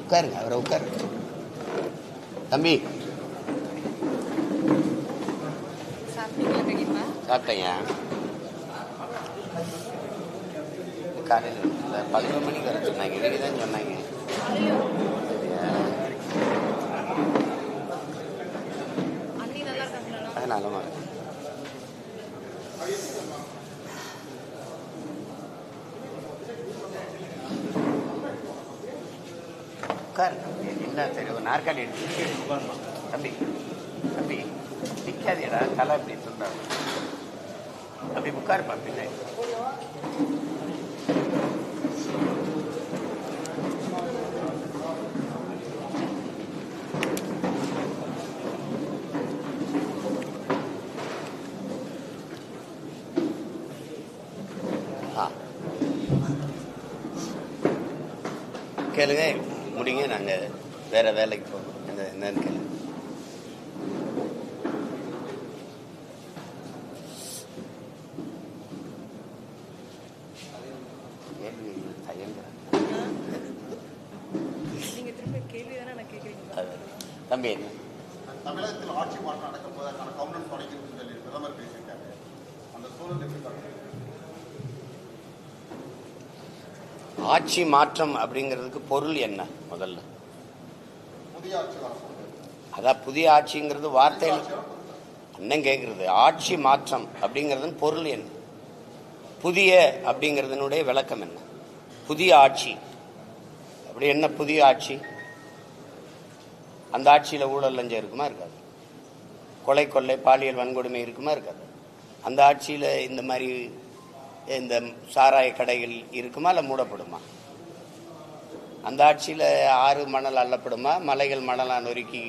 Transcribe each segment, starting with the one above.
உட்காருங்க, அவரை உட்காரு. தம்பி சாப்பிட்டேங்க. காலையில் 11 மணிக்கு வர சொன்னாங்க, இன்னைக்கு தான் சொன்னாங்க. அது நல்லமா இருக்கு. உட்காரு. என்ன சரி, ஒரு நாற்காலி எடுத்து தம்பி தம்பி நிற்காதேடா, தலை அப்படி சொல்றாரு. அப்படி உட்காருப்பா பின்னாடி. கேளுங்க, முடிங்க, நாங்கள் வேற வேலைக்கு போகணும். என்னன்னு கேளுங்க. தம்பி, தமிழகத்தில் ஆட்சி மாற்றம் நடக்கும் போதற்கான கவர்னன்ஸ் தொடங்கியிருக்கும் சொல்லி பிரதமர் பேசியிருக்காரு. அந்த சூழல் எப்படி பார்க்குறீங்க? ஆட்சி மாற்றம் அப்படிங்கிறதுக்கு பொருள் என்ன? முதல்ல புதிய ஆட்சி வரப்போகுது. அதான் புதிய ஆட்சிங்கிறது வார்த்தையில் அண்ணன் கேட்கறது. ஆட்சி மாற்றம் அப்படிங்கிறது பொருள் என்ன? புதிய அப்படிங்கிறதுனுடைய விளக்கம் என்ன? புதிய ஆட்சி அப்படி என்ன? புதிய ஆட்சி, அந்த ஆட்சியில் ஊழல் லஞ்சம் இருக்குமா இருக்காது? கொலை கொள்ளை பாலியல் வன்கொடுமை இருக்குமா இருக்காது? அந்த ஆட்சியில் இந்த மாதிரி இந்த சாராய கடைகள் இருக்குமா இல்லை மூடப்படுமா? அந்த ஆட்சியில் ஆறு மணல் அள்ளப்படுமா? மலைகள் மணலாக நொறுக்கி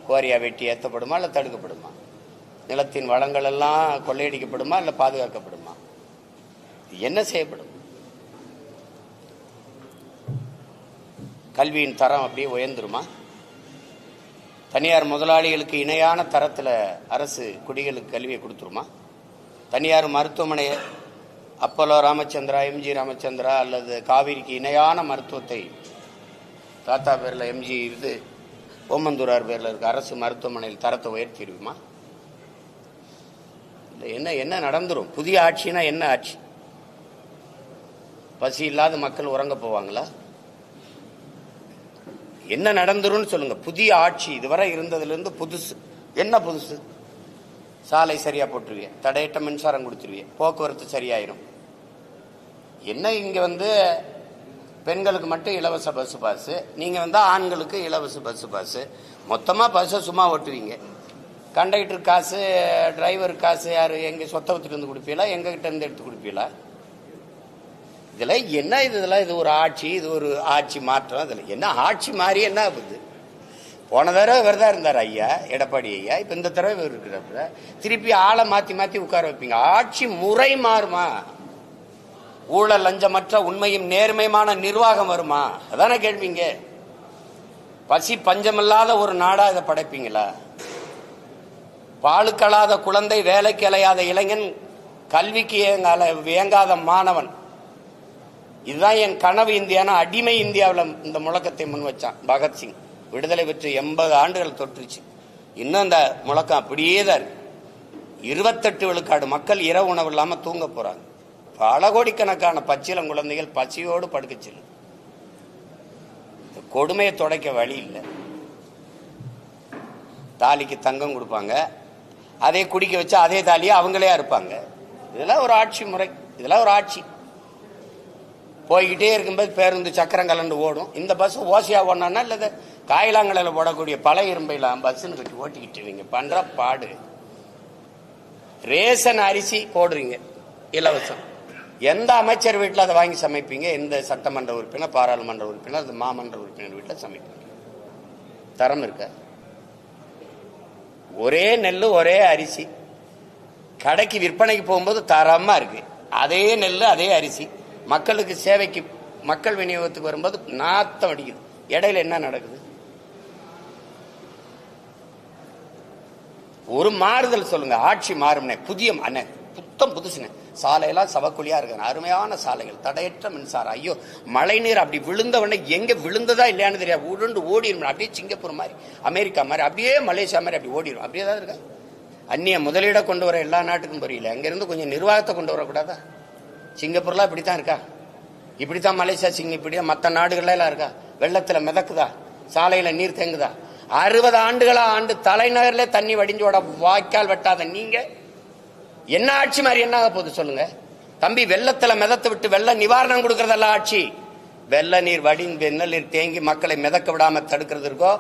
கோரியா வெட்டி ஏற்றப்படுமா இல்லை தடுக்கப்படுமா? நிலத்தின் வளங்கள் எல்லாம் கொள்ளையடிக்கப்படுமா இல்லை பாதுகாக்கப்படுமா? என்ன செய்யப்படும்? கல்வியின் தரம் அப்படியே உயர்ந்துருமா? தனியார் முதலாளிகளுக்கு இணையான தரத்தில் அரசு குடிகளுக்கு கல்வியை கொடுத்துருமா? தனியார் மருத்துவமனை அப்போலோ ராமச்சந்திரா, எம்ஜி ராமச்சந்திரா அல்லது காவிரிக்கு இணையான மருத்துவத்தை தாத்தா பேரில் எம்ஜி இது ஓமந்தூரார் பேரில் இருக்க அரசு மருத்துவமனையில் தரத்தை உயர்த்திடுமா? இல்லை, என்ன என்ன நடந்துரும்? புதிய ஆட்சினா என்ன ஆட்சி? பசி இல்லாத மக்கள் உறங்க போவாங்களா? என்ன நடந்துரும் சொல்லுங்க. புதிய ஆட்சி இதுவரை இருந்ததுலேருந்து புதுசு என்ன? புதுசு சாலை சரியா போட்டுருவிய, தடையற்ற மின்சாரம் கொடுத்துருவிய, போக்குவரத்து சரியாயிரும். என்ன இங்க பெண்களுக்கு மட்டும் இலவச பஸ் பாஸ், நீங்க ஆண்களுக்கு இலவச பஸ் பாஸ், மொத்தமா பஸ்ஸை சும்மா ஓட்டுவீங்க. கண்டக்டர் காசு, டிரைவர் காசு யாரு எங்க சொத்தவத்துல இருந்து கொடுப்பீங்களா, எங்க கிட்ட இருந்து எடுத்து கொடுப்பீங்களா? இதெல்லாம் என்ன? இது ஒரு ஆட்சி, இது ஒரு ஆட்சி மாற்றம். இதுல என்ன ஆட்சி மாறி என்ன ஆகுது? போன தடவை இவர் தான் இருந்தார் ஐயா, எடப்பாடி ஐயா. இப்ப இந்த தடவை இவர் இருக்கிறப்ப திருப்பி ஆளை மாத்தி மாத்தி உட்கார வைப்பீங்க. ஆட்சி முறை மாறுமா? ஊழல் லஞ்சமற்ற உண்மையும் நேர்மையான நிர்வாகம் வருமா? அதான கேள்விங்க. பசி பஞ்சமில்லாத ஒரு நாடா இதை படைப்பீங்களா? பாலுக்கலாத குழந்தை, வேலைக்கு அலையாத இளைஞன், கல்விக்கு இயங்காத மாணவன், இதுதான் என் கனவு இந்தியானா அடிமை இந்தியாவில் இந்த முழக்கத்தை முன் வச்சான் பகத்சிங். விடுதலை பெற்று 80 ஆண்டுகள் தொற்றுச்சு. இன்னும் அந்த முழக்கம் அப்படியே தான் இருக்கு. 28 விழுக்காடு மக்கள் இரவு உணவு இல்லாம தூங்க போறாங்க. பல கோடிக்கணக்கான பச்சிளம் குழந்தைகள் பசியோடு படுக்கச்சு. கொடுமையை துடைக்க வழி இல்லை. தாலிக்கு தங்கம் கொடுப்பாங்க, அதே குடிக்க வச்சா அதே தாலியை அவங்களே இருப்பாங்க. இதெல்லாம் ஒரு ஆட்சி முறை, இதெல்லாம் ஒரு ஆட்சி. போய்கிட்டே இருக்கும்போது பேருந்து சக்கரம் கலந்து ஓடும். இந்த பஸ் ஓசியா ஓடனா இல்லை காயிலாங்கலையில் போடக்கூடிய பல இரும்பைலாம் பஸ்ன்னு கட்டி ஓட்டிக்கிட்டு இருக்கீங்க. பண்ற பாடு. ரேஷன் அரிசி போடுறீங்க இலவசம். எந்த அமைச்சர் வீட்டில் அதை வாங்கி சமைப்பீங்க? எந்த சட்டமன்ற உறுப்பினர், பாராளுமன்ற உறுப்பினர், அது மாமன்ற உறுப்பினர் வீட்டில் சமைப்பீங்க? தரம் இருக்க? ஒரே நெல் ஒரே அரிசி கடைக்கு விற்பனைக்கு போகும்போது தரமா இருக்கு. அதே நெல் அதே அரிசி மக்களுக்கு சேவைக்கு மக்கள் விநியோகத்துக்கு வரும்போது நாத்தம் அடிக்குது. இடையில என்ன நடக்குது? ஒரு மாறுதல் சொல்லுங்க. ஆட்சி மாறும்னே புதிய புத்தம் புதுசுன்னு சாலையெல்லாம் சவக்குழியா இருக்கு, அருமையான சாலைகள், தடையற்ற மின்சாரம். ஐயோ, மழை நீர் அப்படி விழுந்தவொடனே எங்க விழுந்ததா இல்லையான்னு தெரியாது, உருண்டு ஓடிடும். அப்படியே சிங்கப்பூர் மாதிரி, அமெரிக்கா மாதிரி, அப்படியே மலேசியா மாதிரி அப்படி ஓடிடும். அப்படியே தான் இருக்கா. அந்நிய முதலீட கொண்டு வர எல்லா நாட்டுக்கும் புரியல, அங்கிருந்து கொஞ்சம் நிர்வாகத்தை கொண்டு வரக்கூடாதா? சிங்கப்பூர்லாம் இப்படித்தான் இருக்கா, இப்படித்தான் மலேசியா இப்படியா மற்ற நாடுகள்ல எல்லாம் இருக்கா? வெள்ளத்துல மிதக்குதா, சாலையில நீர் தேங்குதா? 60 ஆண்டுகளா ஆண்டு தலைநகர்ல தண்ணி வடிஞ்சோட வாய்க்கால் வெட்டாத நீங்க என்ன ஆட்சி மாதிரி என்ன போகுது சொல்லுங்க தம்பி? வெள்ளத்துல மிதத்து விட்டு வெள்ள நிவாரணம் கொடுக்கறதெல்லாம் ஆட்சி. வெள்ள நீர் வடிந்து வெள்ள நீர் தேங்கி மக்களை மிதக்க விடாம தடுக்கிறது இருக்கோ,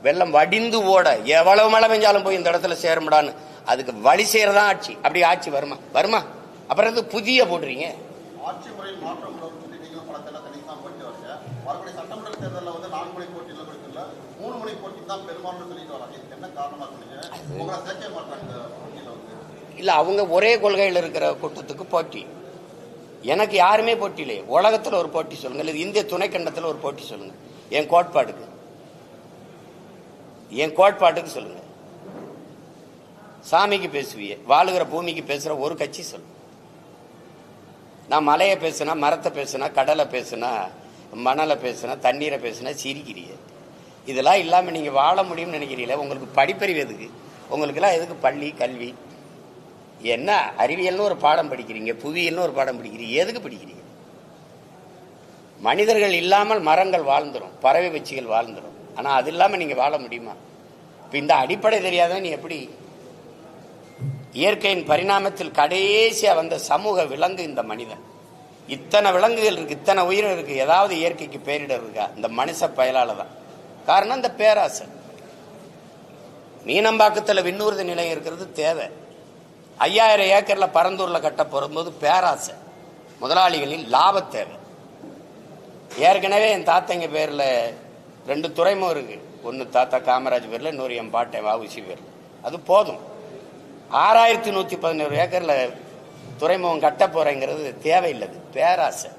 வெள்ளம் வடிந்து ஓட எவ்வளவு மழை பெஞ்சாலும் போய் இந்த இடத்துல சேரும்டான்னு அதுக்கு வழி செய்யறதா ஆட்சி. அப்படி ஆட்சி வருமா? வருமா? அப்புறம் புதிய போடுறீங்க. ஆட்சி முறையில் மாற்றம் பலத்தெல்லாம் தனித்தான் போயிட்டு வரீங்க. வரக்கூடிய சட்டமன்ற தேர்தலில் 4 முறை போட்டியில் கொடுக்கல, 3 முறை போட்டி தான் பெரும்பாலும் சொல்லிட்டு வராங்க. இதுக்கு என்ன காரணமா சொன்னீங்க? உங்களை சேர்க்க மாட்டாங்க போட்டியில் இல்ல, அவங்க ஒரே கொள்கையில் இருக்கிற கூட்டத்துக்கு போட்டி. எனக்கு யாருமே போட்டி இல்லையே. உலகத்துல ஒரு போட்டி சொல்லுங்க, இல்ல இந்திய துணைக்கண்டத்துல ஒரு போட்டி சொல்லுங்க. என் கோட்பாட்டுக்கு சொல்லுங்க. சாமிக்கு பேசுவிய, வாழுகிற பூமிக்கு பேசுற ஒரு கட்சி சொல்லு. நான் மலையை பேசுனா, மரத்தை பேசுனா, கடலை பேசுனா, மணலை பேசுனா, தண்ணீரை பேசுனா சிரிக்கிறீங்க. இதெல்லாம் இல்லாம நீங்க வாழ முடியும்னு நினைக்கிறீங்களா? உங்களுக்கு படிப்பறிவு எதுக்கு? உங்களுக்கு எல்லாம் எதுக்கு பள்ளி கல்வி? என்ன அறிவியல்னு ஒரு பாடம் படிக்கிறீங்க, புவியியல்னு ஒரு பாடம் படிக்கிறீங்க, எதுக்கு படிக்கிறீங்க? மனிதர்கள் இல்லாமல் மரங்கள் வாழ்ந்துரும், பறவை வச்சிகள் வாழ்ந்துரும். ஆனா அது இல்லாம நீங்க வாழ முடியுமா? இப்ப இந்த அடிப்படை தெரியாதவன் நீ எப்படி? இயற்கையின் பரிணாமத்தில் கடைசியா வந்த சமூக விலங்கு இந்த மனிதன். இத்தனை விலங்குகள் இருக்கு, இத்தனை உயிர் இருக்கு, ஏதாவது இயற்கைக்கு பேரிடர் இருக்கா? இந்த மனுஷ பயலால தான். காரணம் இந்த பேராசை. மீனம்பாக்கத்துல விண்ணூர்தி நிலையம் இருக்கிறது தேவை. 5000 ஏக்கர்ல பரந்தூர்ல கட்ட போகும்போது பேராசை, முதலாளிகளின் லாப தேவை. ஏற்கனவே என் தாத்தங்க பேர்ல 2 துறைமுகம் இருக்கு. ஒன்னு தாத்தா காமராஜ் பேர்ல, இன்னொரு என் பாட்டை வாவுசி பேர்ல. அது போதும். 6111 ஏக்கர்ல துறைமுகம் கட்ட போறேங்கிறது தேவையில்லை, பேராசை.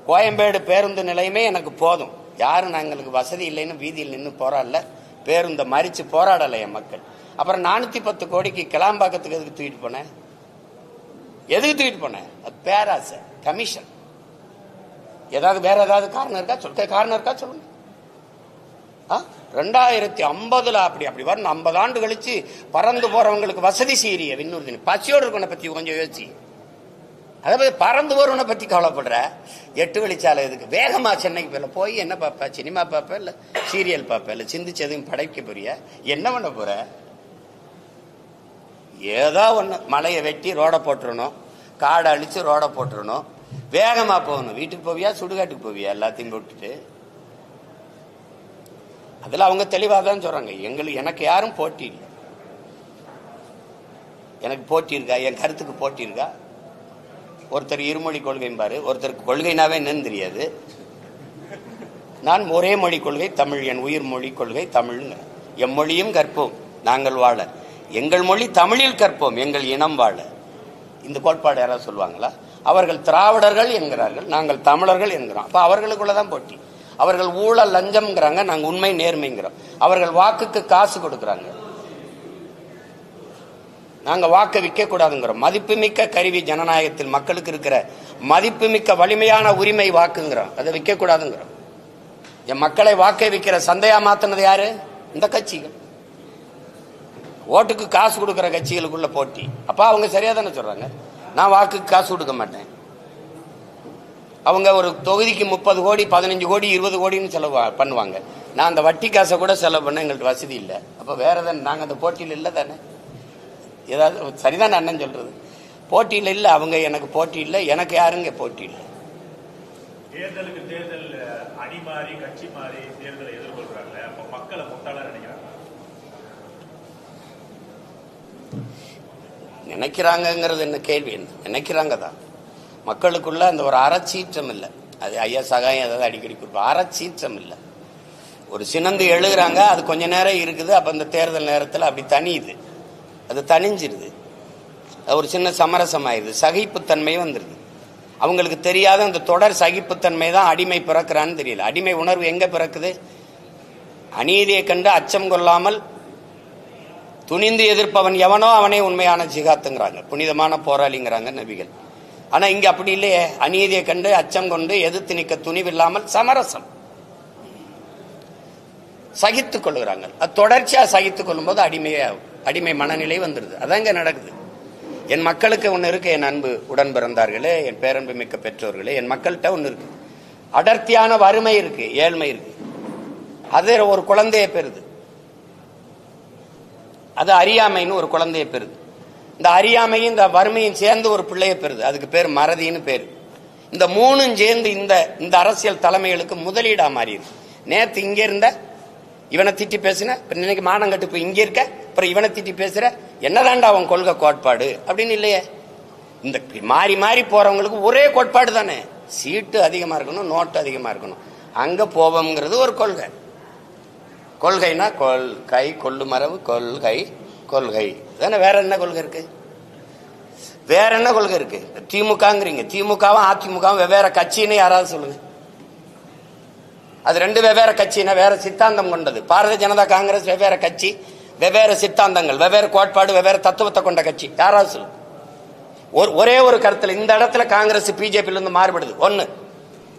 கோயம்பேடு பேருந்து நிலையமே எனக்கு போதும். யாரும் நாங்களுக்கு வசதி இல்லைன்னு வீதியில் நின்று போராடல, பேருந்தை மறிச்சு போராடலை என் மக்கள். அப்புறம் 410 கோடிக்கு கிளாம்பாக்கத்துக்கு எதுக்கு தூக்கிட்டு போனேன்? எதுக்கு தூக்கிட்டு போனேன்? அது பேராசை, கமிஷன். ஏதாவது வேற ஏதாவது காரணம் இருக்கா? சொல்லுங்க. 2050 அப்படி வரணும். 50 ஆண்டு கழிச்சு பறந்து போறவங்களுக்கு வசதி செய்யறிய விண்ணூர்தி. பசியோடு இருக்கவனை பத்தி கொஞ்சம் யோசி. அதாவது பறந்து போறவனை பத்தி கவலைப்படுற. 8 வழிச்சாலை எதுக்கு? வேகமா சென்னைக்கு போய் என்ன பார்ப்ப? சினிமா பார்ப்ப, இல்ல சீரியல் பார்ப்ப, இல்ல சிந்திச்சு எதுவும் படைக்க போறிய? என்ன பண்ண போற? ஏதோ ஒண்ணு, மலையை வெட்டி ரோட போட்டுறணும், காடை அழிச்சு ரோட போட்டுறணும், வேகமா போகணும். வீட்டுக்கு போவியா, சுடுகாட்டுக்கு போவியா? எல்லாத்தையும் போட்டுட்டு. அதுல அவங்க தெளிவாக தான் சொல்றாங்க, எனக்கு யாரும் போட்டி இல்லை. எனக்கு போட்டி இருக்கா? என் கருத்துக்கு போட்டி இருக்கா? ஒருத்தர் இருமொழி கொள்கைம்பாரு, ஒருத்தருக்கு கொள்கைனாவே என்னன்னு தெரியாது. நான் ஒரே மொழி கொள்கை தமிழ், என் உயிர் மொழி கொள்கை தமிழ்ங்க. எம்மொழியும் கற்போம் நாங்கள் வாழ, எங்கள் மொழி தமிழில் கற்போம் எங்கள் இனம் வாழ. இந்த கோட்பாடு யாராவது சொல்லுவாங்களா? அவர்கள் திராவிடர்கள் என்கிறார்கள், நாங்கள் தமிழர்கள் என்கிறோம். அப்ப அவர்களுக்குள்ளதான் போட்டி. அவர்கள் ஊழல் லஞ்சம்ங்கிறாங்க, நாங்க உண்மை நேர்மைங்கிறோம். அவர்கள் வாக்குக்கு காசு கொடுக்கறாங்க, நாங்க வாக்கு விற்க கூடாதுங்கிறோம். மதிப்புமிக்க கருவி ஜனநாயகத்தில் மக்களுக்கு இருக்கிற மதிப்புமிக்க வலிமையான உரிமை வாக்குங்கிறோம், அதை விற்க கூடாதுங்கிறோம். என் மக்களை வாக்கை விற்கிற சந்தையா மாத்தினது யாரு? இந்த கட்சிகள். ஓட்டுக்கு காசு கொடுக்கிற கட்சிகளுக்குள்ள போட்டி. அப்ப அவங்க சரியா தானே சொல்றாங்க, நான் வாக்குக்கு காசு கொடுக்க மாட்டேன். அவங்க ஒரு தொகுதிக்கு 30 கோடி 15 கோடி 20 கோடின்னு செலவு பண்ணுவாங்க. நான் அந்த வட்டி காசை கூட செலவு பண்ண எங்களுக்கு வசதி இல்லை. அப்ப வேற தானே, நாங்க அந்த போட்டியில் இல்லை தானே. ஏதாவது சரிதானே அண்ணன் சொல்றது? போட்டியில் இல்லை, அவங்க எனக்கு போட்டி இல்லை, எனக்கு யாருங்க போட்டி இல்லை. தேர்தலுக்கு தேர்தல் அணி மாறி கட்சி மாறி தேர்தலை எதிர்கொள்றாங்க. அப்ப மக்களை முட்டாளா நினைக்கிறாங்கிறது என்ன கேள்வி? என்ன நினைக்கிறாங்க தான். மக்களுக்குள்ள அந்த ஒரு அறச்சீற்றம் இல்லை. அது ஐயா சகாயம் ஏதாவது அடிக்கடி கொடுப்போம், அறச்சீற்றம் இல்லை. ஒரு சினந்து எழுதுறாங்க, அது கொஞ்ச நேரம் இருக்குது. அப்ப இந்த தேர்தல் நேரத்தில் அப்படி தனியுது, அது தனிஞ்சிருது, ஒரு சின்ன சமரசம் ஆயிடுது, சகிப்புத்தன்மை வந்துருது. அவங்களுக்கு தெரியாத அந்த தொடர் சகிப்புத்தன்மை தான் அடிமை பிறக்கிறான்னு தெரியல. அடிமை உணர்வு எங்க பிறக்குது? அநீதியை கண்டு அச்சம் கொள்ளாமல் துணிந்து எதிர்ப்பவன் எவனோ அவனே உண்மையான ஜிகாத்துங்கிறாங்க, புனிதமான போராளிங்கிறாங்க நபிகள். ஆனா இங்க அப்படி இல்லையே. அநீதியை கண்டு அச்சம் கொண்டு எதிர்த்து நிற்க துணிவில்லாமல் சமரசம் சகித்துக் கொள்ளுகிறாங்க. அது தொடர்ச்சியா சகித்துக் கொள்ளும் போது அடிமை மனநிலை வந்துருது. அதாங்க நடக்குது. என் மக்களுக்கு ஒண்ணு இருக்கு, என் அன்பு உடன் பிறந்தார்களே, என் பேரன்பு மிக்க பெற்றோர்களே, என் மக்கள்கிட்ட ஒண்ணு இருக்கு. அடர்த்தியான வறுமை இருக்கு, ஏழ்மை இருக்கு. அது ஒரு குழந்தையை பெறுது. அது அறியாமைன்னு ஒரு குழந்தையை பெறுது. இந்த அறியாமையும் இந்த வறுமையும் சேர்ந்து ஒரு பிள்ளையை பெறுது. அதுக்கு பேர் மறதின்னு பேரு. இந்த மூணும் சேர்ந்து இந்த அரசியல் தலைமைகளுக்கு முதலீடா மாறி இருக்கு. நேத்து இங்க இருந்த இவனை திட்டி பேசுன, இன்னைக்கு மானங்கட்டு போய் இங்க இருக்க, அப்புறம் இவனை திட்டி பேசுற, என்னதாண்டா அவன் கொள்கை கோட்பாடு அப்படின்னு இல்லையே. இந்த மாறி மாறி போறவங்களுக்கு ஒரே கோட்பாடு தானே. சீட்டு அதிகமா இருக்கணும், நோட்டு அதிகமா இருக்கணும், அங்க போவோம்ங்கிறது ஒரு கொள்கை. கொள்கைனா கொள்கை, கொள்ளு மரபு, கொள்கை கொள்கை தானே. வேற என்ன கொள்கை இருக்கு? வேற என்ன கொள்கை இருக்கு? திமுகங்கிறீங்க. திமுகவும் அதிமுகவும் வெவ்வேறு கட்சின்னு யாராவது சொல்லுங்க. அது ரெண்டு வெவ்வேறு கட்சினா வேற சித்தாந்தம் கொண்டது. பாரதிய ஜனதா காங்கிரஸ் வெவ்வேறு கட்சி, வெவ்வேறு சித்தாந்தங்கள், வெவ்வேறு கோட்பாடு, வெவ்வேறு தத்துவத்தை கொண்ட கட்சி. யாராவது சொல்லுங்க. ஒரே ஒரு கருத்துல இந்த இடத்துல காங்கிரஸ் பிஜேபியில இருந்து மாறுபடுது ஒண்ணு,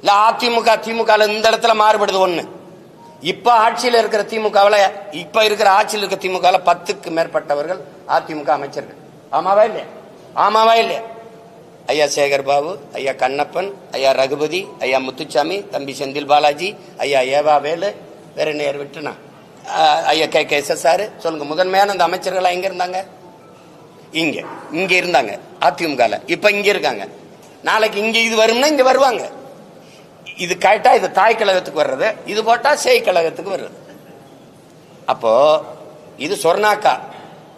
இல்ல அதிமுக திமுக இந்த இடத்துல மாறுபடுது ஒண்ணு. இப்ப ஆட்சியில் இருக்கிற திமுகவில், இப்ப இருக்கிற ஆட்சியில் இருக்கிற திமுக 10க்கு மேற்பட்டவர்கள் அதிமுக அமைச்சர்கள். ஆமாவா இல்லையா? ஆமாவா இல்லையா? ஐயா சேகர் பாபு, ஐயா கண்ணப்பன், ஐயா ரகுபதி, ஐயா முத்துச்சாமி, தம்பி செந்தில் பாலாஜி, ஐயா ஏவா வேலு, வேற நேர் விட்டுனா ஐயா KK சொல்லுங்க. முதன்மையான அந்த அமைச்சர்கள் எங்க இருந்தாங்க? இங்க இருந்தாங்க அதிமுக. இப்ப இங்க இருக்காங்க. நாளைக்கு இங்க இது வரும்னா இங்க வருவாங்க. இது கேட்டா இது தாய் கழகத்துக்கு வர்றது, இது போட்டா சேய் கழகத்துக்கு வர்றது. அப்போ இது சொர்ணாக்கா,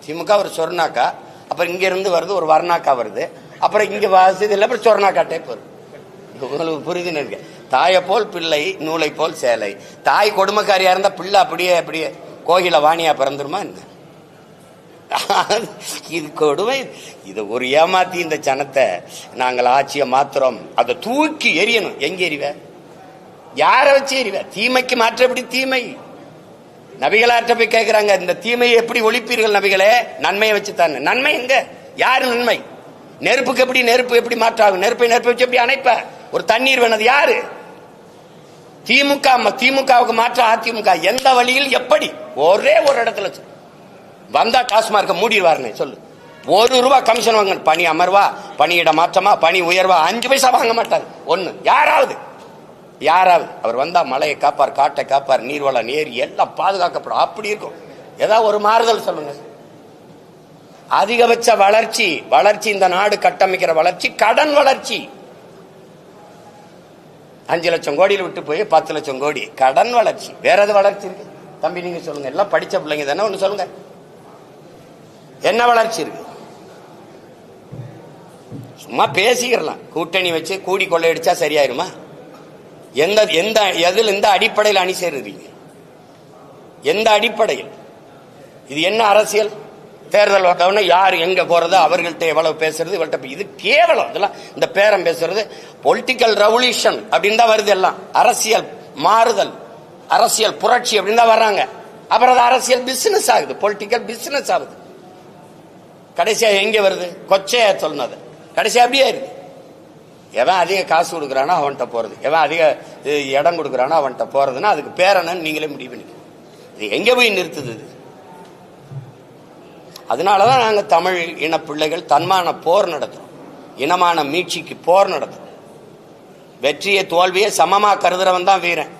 திமுக ஒரு சொர்ணாக்கா, அப்புறம் இங்க இருந்து வருது ஒரு வர்ணாக்கா வருது, அப்புறம் இங்க வசதி இல்லை, அப்புறம் சொர்ணாக்கா டைப் வருது. உங்களுக்கு புரியுதுன்னு இருக்கு. தாயை போல் பிள்ளை, நூலை போல் சேலை. தாய் கொடுமைக்காரியா இருந்தா பிள்ளை அப்படியே கோகில வாணியா பிறந்துருமா என்ன? இது கொடுமை. இது ஒரு ஏமாத்தி இந்த ஜனத்தை நாங்கள் ஆட்சியை மாத்திரம், அதை தூக்கி எரியணும். எங்க எறிவ? யார வச்சு எறிவ? தீமைக்கு மாற்ற எப்படி தீமை? நபிகளாற்ற போய் கேட்கிறாங்க, இந்த தீமையை எப்படி ஒழிப்பீர்கள் நபிகளே? நன்மையை வச்சு தானே. நன்மை எங்க? யாரு நன்மை? நெருப்புக்கு எப்படி நெருப்பு எப்படி மாற்றாகும்? நெருப்பை வச்சு எப்படி அணைப்ப? ஒரு தண்ணீர் வேணது யாரு? திமுகவுக்கு மாற்ற அதிமுக. எந்த வழியில் எப்படி? ஒரே ஒரு இடத்துல வந்தா டாஸ்மார்க்க மூடிடுவாருன்னு சொல்லு. ₹1 கமிஷன் வாங்க. பணி அமர்வா, பணியிட மாற்றமா, பணி உயர்வா, 5 பைசா வாங்க மாட்டார். ஒண்ணு யாராவது அவர் வந்தா மலையை காப்பார், காட்டை காப்பார், நீர்வள நேரி எல்லாம் பாதுகாக்கப்படும். அப்படி இருக்கும். ஏதாவது ஒரு மாறுதல் சொல்லுங்க. அதிகபட்ச வளர்ச்சி இந்த நாடு கட்டமைக்கிற வளர்ச்சி கடன் வளர்ச்சி. 5 லட்சம் கோடியில் விட்டு போய் 10 லட்சம் கோடி கடன் வளர்ச்சி. வேற எது வளர்ச்சி இருக்கு தம்பி? நீங்க சொல்லுங்க. எல்லாம் படிச்ச பிள்ளைங்க தானே, ஒண்ணு சொல்லுங்க. என்ன வளர்ச்சி இருக்கு? சும்மா பேசிக்கிறலாம். கூட்டணி வச்சு கூடி கொள்ளையடிச்சா சரியாயிருமா? எந்த அடிப்படையில் அணி சேருறீங்க? எந்த அடிப்படையில்? இது என்ன அரசியல்? தேர்தல் வந்தவொடனே யார் எங்க போறது, அவர்கள்ட்ட எவ்வளவு பேசுறது, இவள்கிட்ட இது கேவலம். இதெல்லாம் இந்த பேரம் பேசுறது பொலிட்டிக்கல் ரெவல்யூஷன் அப்படின்னு தான் வருது. எல்லாம் அரசியல் மாறுதல், அரசியல் புரட்சி அப்படின்னு தான் வர்றாங்க. அப்புறம் அது அரசியல் பிசினஸ் ஆகுது, பொலிட்டிக்கல் பிசினஸ் ஆகுது. கடைசியா எங்க வருது? கொச்சையா சொன்னது கடைசியா அப்படியே இருக்கு. எவன் அதிக காசு கொடுக்குறானோ அவன்கிட்ட போறது, எவன் அதிக இடம் கொடுக்குறானோ அவன்கிட்ட போறதுன்னா அதுக்கு பேர் என்னன்னு நீங்களே முடிவு பண்ணிக்க. இது எங்க போய் நிறுத்துது? அதனாலதான் நாங்க தமிழ் இன பிள்ளைகள் தன்மான போர் நடத்துறோம், இனமான மீட்சிக்கு போர் நடத்துறோம். வெற்றியை தோல்வியை சமமா கருதுறவன் தான் வீரன்.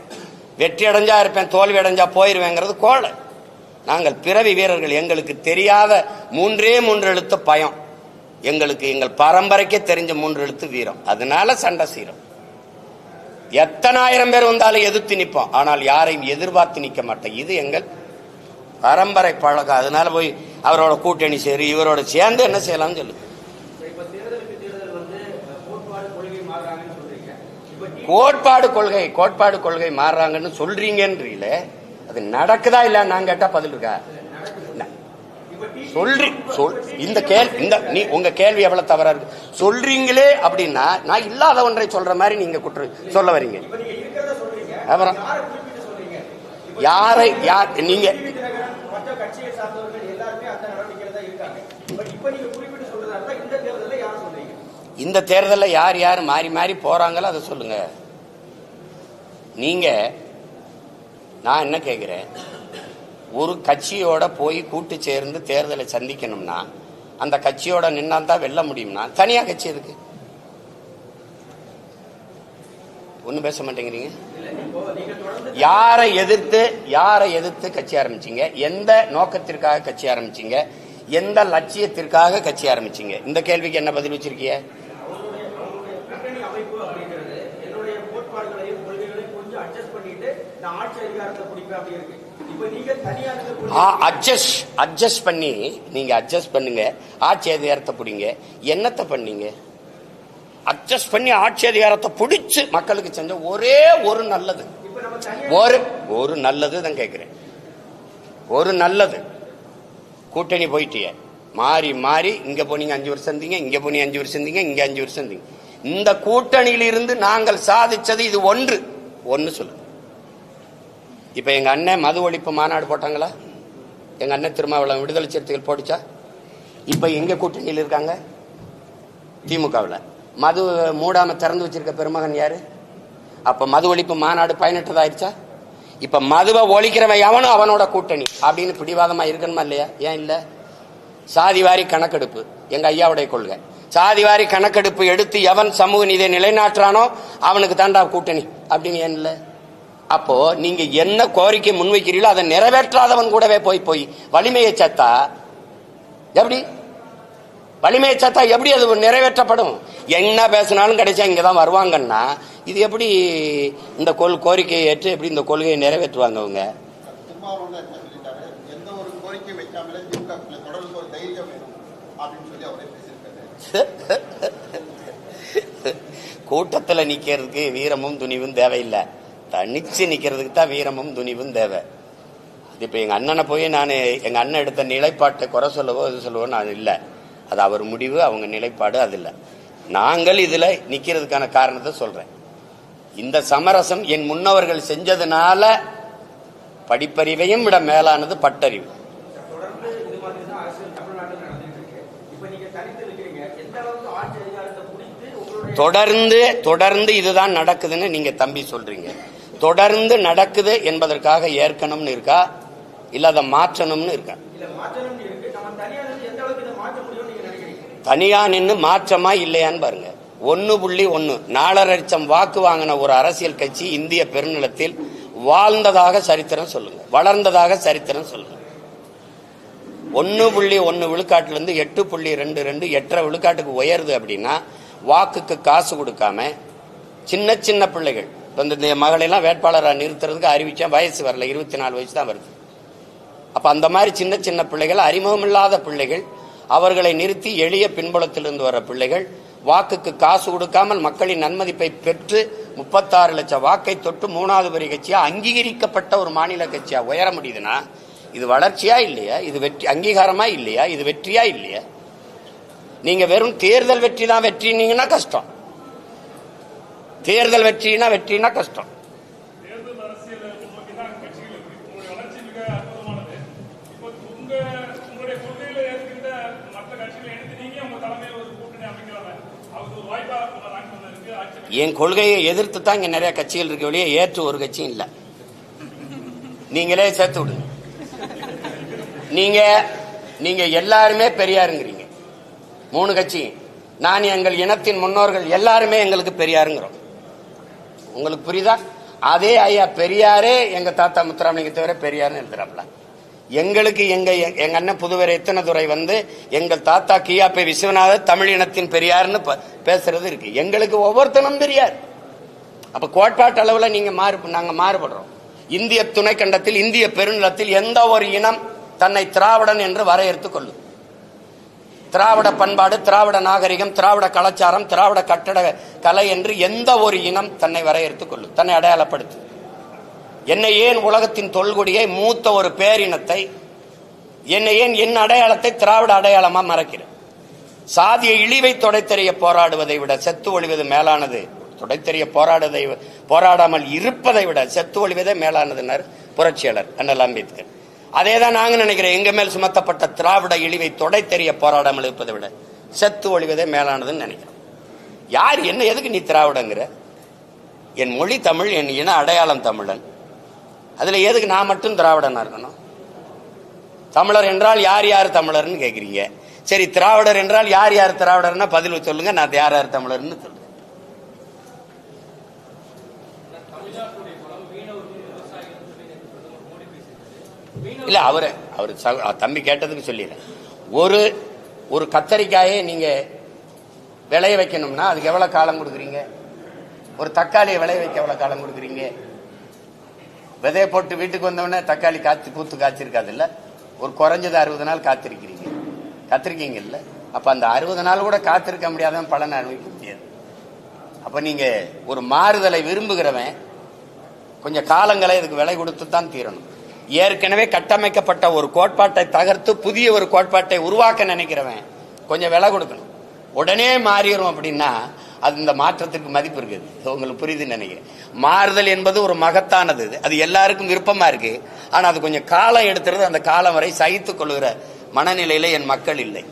வெற்றி அடைஞ்சா இருப்பேன், தோல்வி அடைஞ்சா போயிருவேங்கிறது கோளை. நாங்கள் பிறவி வீரர்கள். எங்களுக்கு தெரியாத 3 எழுத்து பயம். எங்களுக்கு எங்கள் பரம்பரைக்கே தெரிஞ்ச 3 எழுத்து வீரம். அதனால சண்டை செய்யறோம். எத்தனை ஆயிரம் பேர் வந்தாலும் எதிர்த்து நிற்போம், ஆனால் யாரையும் எதிர்பார்த்து நிற்க மாட்டோம். இது எங்கள் பரம்பரை பழக்கம். அதனால போய் அவரோட கூட்டணி சேரு, இவரோட சேர்ந்து என்ன செய்யலாம்னு சொல்லு. கோட்பாடு கொள்கை மாறுறாங்கன்னு சொல்றீங்கன்றீல, அது நடக்குதா இல்ல? நான் கேட்டா பதில் இருக்கா? உங்க கேள்வி எவ்வளவு தவறா இருக்கு. சொல்றீங்களே அப்படின்னா நான் இல்லாத ஒன்றை சொல்ற மாதிரி நீங்க சொல்ல வரீங்க. அப்புறம் யாரை நீங்க இந்த தேர்தலில் யார் யார் மாறி மாறி போறாங்களோ அதை சொல்லுங்க. நீங்க நான் என்ன கேட்கிறேன், ஒரு கட்சியோட போய் கூட்டு சேர்ந்து தேர்தலை சந்திக்கணும்னா அந்த கட்சியோட நின்னா தான் வெல்ல முடியும்னா தனியா கட்சி இருக்கு. ஒன்னும் பேச மாட்டேங்கிறீங்க. யாரை எதிர்த்து கட்சி ஆரம்பிச்சீங்க? எந்த நோக்கத்திற்காக கட்சி ஆரம்பிச்சீங்க? எந்த லட்சியத்திற்காக கட்சி ஆரம்பிச்சீங்க? இந்த கேள்விக்கு என்ன பதில் வச்சிருக்கீங்க? அட்ஜஸ்ட் பண்ணி நீங்க அட்ஜஸ்ட் பண்ணுங்க, ஆட்சி அதிகாரத்தை பிடிங்க. என்னத்தை பண்ணீங்க? அட்ஜஸ்ட் பண்ணி ஆட்சி அதிகாரத்தை பிடிச்சு மக்களுக்கு செஞ்ச ஒரே ஒரு நல்லது, ஒரு நல்லது தான் கேட்கிறேன். ஒரு நல்லது. கூட்டணி போயிட்டிய மாறி மாறி இங்க போனீங்க 5 வருஷம் இருந்தீங்க, இங்க போனீங்க 5 வருஷம் இருந்தீங்க, இங்க 5 வருஷம் இருந்தீங்க. இந்த கூட்டணியிலிருந்து நாங்கள் சாதிச்சது இது ஒன்று சொல்லுங்க. இப்ப எங்க அண்ணன் மது ஒழிப்பு மாநாடு போட்டாங்களா? எங்க அண்ணன் திருமாவளவன் விடுதலை சிறுத்தைகள் போட்டுச்சா? இப்ப எங்க கூட்டணியில் இருக்காங்க? திமுகவில். மது மூடாம திறந்து வச்சிருக்க பெருமகன் யாரு? அப்ப மது ஒழிப்பு மாநாடு பயனற்றதாயிருச்சா? இப்ப மதுவை ஒழிக்கிறவன் எவனும் அவனோட கூட்டணி அப்படின்னு பிடிவாதமா இருக்கணுமா இல்லையா? ஏன் இல்ல? சாதிவாரி கணக்கெடுப்பு எங்க ஐயாவுடைய கொள்கை. சாதிவாரி கணக்கெடுப்பு எடுத்து எவன் சமூக நீதியை நிலைநாட்டுறானோ அவனுக்கு தாண்டா கூட்டணி அப்படின்னு ஏன் இல்ல? அப்போ நீங்க என்ன கோரிக்கை முன்வைக்கிறீங்களோ அதை நிறைவேற்றாதவன் கூடவே போய் வலிமையை சத்தா எப்படி? வலிமையை சத்தா எப்படி அது நிறைவேற்றப்படும்? என்ன பேசினாலும் கிடைச்சா இங்கதான் வருவாங்கன்னா இது எப்படி இந்த கோரிக்கையை ஏற்று எப்படி இந்த கொள்கையை நிறைவேற்றுவாங்க அவங்க? கூட்டத்தில் நிக்கிறதுக்கு வீரமும் துணிவும் தேவையில்லை, தனிச்சு நிக்கிறதுக்கு தான் வீரமும் துணிவும் தேவை. இப்ப எங்க அண்ணனை போய் நான் எங்க அண்ணன் எடுத்த நிலைப்பாட்டை குறை சொல்லவோ இது சொல்லவோ நான் இல்லை. அது அவர் முடிவு, அவங்க நிலைப்பாடு. அது இல்லை. நாங்கள் இதுல நிக்கிறதுக்கான காரணத்தை சொல்றேன். இந்த சமரசம் என் முன்னவர்கள் செஞ்சதுனால படிப்பறிவையும் விட மேலானது பட்டறிவு. தொடர்ந்து இதுதான் நடக்குதுன்னு நீங்க தம்பி சொல்றீங்க. தொடர்ந்து நடக்குது என்பதற்காக ஏற்கனம்னு இருக்கா, இல்ல அதை மாற்றணும்னு இருக்கா? தனியா நின்று மாற்றமா இல்லையான்னு பாருங்க. 1.1 4.5 லட்சம் வாக்கு வாங்கின ஒரு அரசியல் கட்சி இந்திய பெருநிலத்தில் வாழ்ந்ததாக சரித்திரம் சொல்லுங்க, வளர்ந்ததாக சரித்திரம் சொல்லுங்க. 1.1 விழுக்காட்டிலிருந்து 8.22 8.5 விழுக்காட்டுக்கு உயருது அப்படின்னா வாக்குக்கு காசு கொடுக்காம சின்ன சின்ன பிள்ளைகள் இந்த மகளெல்லாம் வேட்பாளராக நிறுத்துறதுக்கு அறிவிச்சேன், வயசு வரல, 24 வயசு தான் வருது. அப்ப அந்த மாதிரி சின்ன சின்ன பிள்ளைகள், அறிமுகம் இல்லாத பிள்ளைகள், அவர்களை நிறுத்தி எளிய பின்புலத்திலிருந்து வர பிள்ளைகள் வாக்குக்கு காசு கொடுக்காமல் மக்களின் நன்மதிப்பை பெற்று 36 லட்சம் வாக்கை தொட்டு 3வது பெரிய கட்சியா அங்கீகரிக்கப்பட்ட ஒரு மாநில கட்சியா உயர முடியுதுன்னா இது வளர்ச்சியா இல்லையா? இது வெற்றி அங்கீகாரமா இல்லையா? இது வெற்றியா இல்லையா? நீங்க வெறும் தேர்தல் வெற்றி தான் வெற்றினீங்கன்னா கஷ்டம். தேர்தல் வெற்றினா கஷ்டம். என் கொள்கையை எதிர்த்து தான் இங்க நிறைய கட்சிகள் இருக்க வெளியே ஏற்று ஒரு கட்சியும் இல்ல. நீங்களே சேர்த்து விடுங்க. நீங்க எல்லாருமே பெரியாருங்கிறீங்க, 3 கட்சி. நான் எங்கள் இனத்தின் முன்னோர்கள் எல்லாருமே எங்களுக்கு பெரியாருங்கிறோம். உங்களுக்கு புரியுதா? அதே ஐயா பெரியாரே எங்க தாத்தா முத்துராமலிங்க தவிர பெரியாருன்னு எழுதுறாப்ல. எங்களுக்கு எங்க அண்ணன் புதுவரை எத்தனதுரை எங்கள் தாத்தா கியாப்பை விஸ்வநாதர் தமிழ் இனத்தின் பெரியார்னு பேசுறது இருக்கு. எங்களுக்கு ஒவ்வொருத்தனும் பெரியார். அப்ப கோட்பாட்டு அளவுல நாங்க மாறுபடுறோம். இந்திய துணைக்கண்டத்தில் இந்திய பெருநிலத்தில் எந்த ஒரு இனம் தன்னை திராவிடன் என்று வரையறுத்துக் கொள்ளும். திராவிட பண்பாடு, திராவிட நாகரிகம், திராவிட கலாச்சாரம், திராவிட கட்டட கலை என்று எந்த ஒரு இனம் தன்னை வரையறுத்துக் கொள்ளும், தன்னை அடையாளப்படுத்து. என்னை ஏன் உலகத்தின் தொல்குடியை மூத்த ஒரு பேரினத்தை, என்னை ஏன் என் அடையாளத்தை திராவிட அடையாளமா மறைக்கிறேன்? சாதிய இழிவை தொடைத்தெறிய போராடுவதை விட செத்து ஒழிவது மேலானது. தொடைத்தெறிய போராடாமல் இருப்பதை விட செத்து ஒழிவதே மேலானதுன்னார் புரட்சியாளர் அண்ணல் அம்பேத்கர். அதேதான் நாங்க நினைக்கிறேன். எங்க மேல் சுமத்தப்பட்ட திராவிட இழிவை தொடைத்தெறிய போராடாமல் இருப்பதை விட செத்து ஒழிவதே மேலானதுன்னு நினைக்கிறோம். யார் என்ன எதுக்கு நீ திராவிடங்கிற? என் மொழி தமிழ், என் இன அடையாளம் தமிழன். அதுல எதுக்கு நான் மட்டும் திராவிடனா இருக்கணும்? தமிழர் என்றால் யார் யார் தமிழர்னு கேக்குறீங்க. சரி, திராவிடர் என்றால் யார் யார் திராவிடர்னா பதில் சொல்லுங்க. நான் யார் யார் தமிழர்னு சொல்லுங்க. இல்ல, அவரு தம்பி கேட்டதுக்கு சொல்லிடுறேன். ஒரு கத்தரிக்காயை நீங்க விளைய வைக்கணும்னா அதுக்கு எவ்வளவு காலம் கொடுக்குறீங்க? ஒரு தக்காளியை விளைய வைக்க எவ்வளவு காலம் கொடுக்குறீங்க? விதைய போட்டு வீட்டுக்கு வந்தவொடனே தக்காளி பூத்து காய்ச்சிருக்காது இல்ல? ஒரு குறைஞ்சது 60 நாள் காத்திருக்கீங்கல்ல? அப்ப அந்த 60 நாள் கூட காத்திருக்க முடியாதவன் பலனை அனுபவிக்க முடியாது. அப்ப நீங்க ஒரு மாறுதலை விரும்புகிறவன் கொஞ்சம் காலங்களை இதுக்கு விலை கொடுத்து தான் தீரணும். ஏற்கனவே கட்டமைக்கப்பட்ட ஒரு கோட்பாட்டை தகர்த்து புதிய ஒரு கோட்பாட்டை உருவாக்க நினைக்கிறவன் கொஞ்சம் விலை கொடுக்கணும். உடனே மாறிடும் அப்படின்னா அது இந்த மாற்றத்திற்கு மதிப்பு இருக்குது. உங்களுக்கு புரியுதுன்னு நினைக்கிறேன். மாறுதல் என்பது ஒரு மகத்தானது. அது எல்லாருக்கும் விருப்பமா இருக்கு. ஆனா அது கொஞ்சம் காலம் எடுத்துறது. அந்த காலம் வரை சகித்துக் கொள்கிற மனநிலையில என் மக்கள் இல்லை.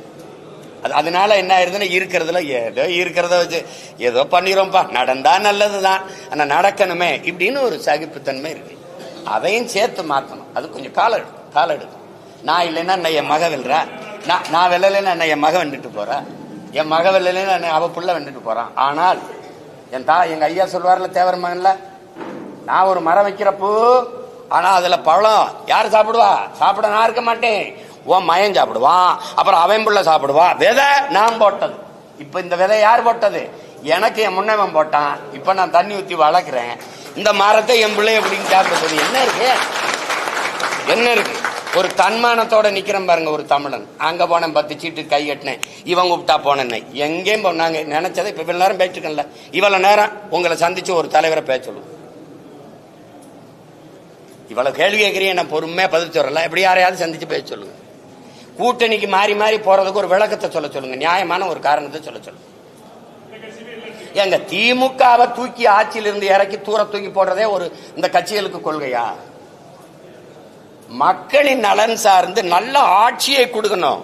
அதனால என்ன ஆயிருதுன்னா இருக்கிறதுல இருக்கிறத வச்சு ஏதோ பண்ணிடும்ப்பா, நடந்தா நல்லதுதான், ஆனா நடக்கணுமே இப்படின்னு ஒரு சகிப்புத்தன்மை இருக்கு. அதையும் சேர்த்து மாற்றணும். அது கொஞ்சம் காலம் எடுக்கும். நான் இல்லைன்னா என் மக வெல்றா, நான் வெல்லலைன்னா என் மக வெண்டுட்டு போறா, என் மக வெல்லலைன்னா அவ புள்ள வெண்டுட்டு போறான். ஆனால் எங்க ஐயா சொல்வார்ல, தேவர் மகன்ல, நான் ஒரு மரம் வைக்கிறப்போ ஆனா அதுல பழம் யாரு சாப்பிடுவா? சாப்பிட நான் இருக்க மாட்டேன், உன் மயன் சாப்பிடுவான், அப்புறம் அவன் புள்ள சாப்பிடுவான். விதை நான் போட்டது. இப்ப இந்த விதை யார் போட்டது? எனக்கு என் முன்னவன் போட்டான். இப்ப நான் தண்ணி ஊத்தி வளர்க்கிறேன். இந்த மரத்தை என் பிள்ளை எப்படின்னு சாப்பிடுறது என்ன இருக்கு? ஒரு தன்மானத்தோட நிக்கிறேன் பாருங்க ஒரு தமிழன். அங்க போனேன், 10 சீட்டு கை கட்டினேன், இவங்க கூப்பிட்டா போனேன், எங்கேயும் போனாங்க நினைச்சதை இப்ப இவ்வளவு நேரம் பேசிட்டுக்கல. இவ்வளவு நேரம் உங்களை சந்திச்சு ஒரு தலைவரை பேச சொல்லுவோம். இவ்வளவு கேள்வி கேட்கறீங்க, நான் பொறுமையா பதில் சொல்றல. எப்படி யாரையாவது சந்திச்சு பேச சொல்லுங்க. கூட்டணிக்கு மாறி மாறி போறதுக்கு ஒரு விளக்கத்தை சொல்ல சொல்லுங்க. நியாயமான ஒரு காரணத்தை சொல்ல சொல்லுங்க. எங்க திமுகவை தூக்கி ஆட்சியிலிருந்து இறக்கி தூக்கி போடுறதே ஒரு இந்த கட்சிகளுக்கு கொள்கையா? மக்களின் நலன் சார்ந்து நல்ல ஆட்சியை கொடுக்கணும்,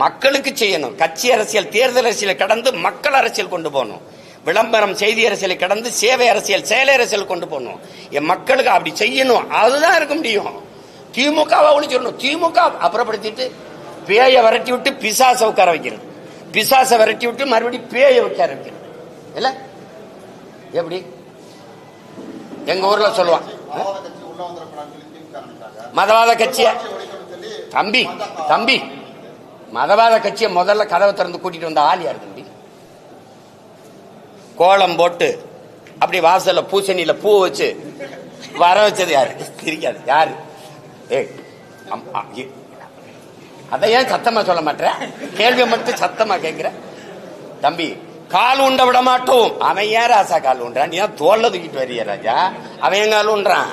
மக்களுக்கு செய்யணும். கட்சி அரசியல், தேர்தல் அரசியலை கடந்து மக்கள் அரசியல் கொண்டு போகணும். விளம்பரம், செய்தி அரசியலை கடந்து சேவை அரசியல், செயல் அரசியல் கொண்டு போகணும். என் மக்களுக்கு அப்படி செய்யணும். அதுதான் இருக்க முடியும். திமுகவை ஒழிச்சிடணும். திமுக அப்புறப்படுத்திட்டு பேயை விரட்டி விட்டு பிசாசை உட்கார வைக்கிறது, பிசாசை விரட்டி விட்டு மறுபடியும் பேயை உட்கார வைக்கிறது இல்ல? எப்படி எங்க ஊர்ல சொல்லுவான், மதவாத கட்சிய தம்பி மதவாத கட்சியை முதல்ல கதவை திறந்து கூட்டிட்டு வந்த ஆள் யாரு தம்பி? கோலம் போட்டு அப்படி வாசல்ல பூசணியில பூ வச்சு வர வச்சது யாரு? தெரியாது யாரு? அதை ஏன் சத்தமா சொல்ல மாட்டேன்? கேள்வி மட்டும் சத்தமா கேட்கிற தம்பி. கால் உண்ட விட மாட்டோம். அவன் ஏன் ராசா கால் உண்டான்? நீ தோல்ல தூக்கிட்டு வரிய ராஜா, அவன் கால் உண்டான்.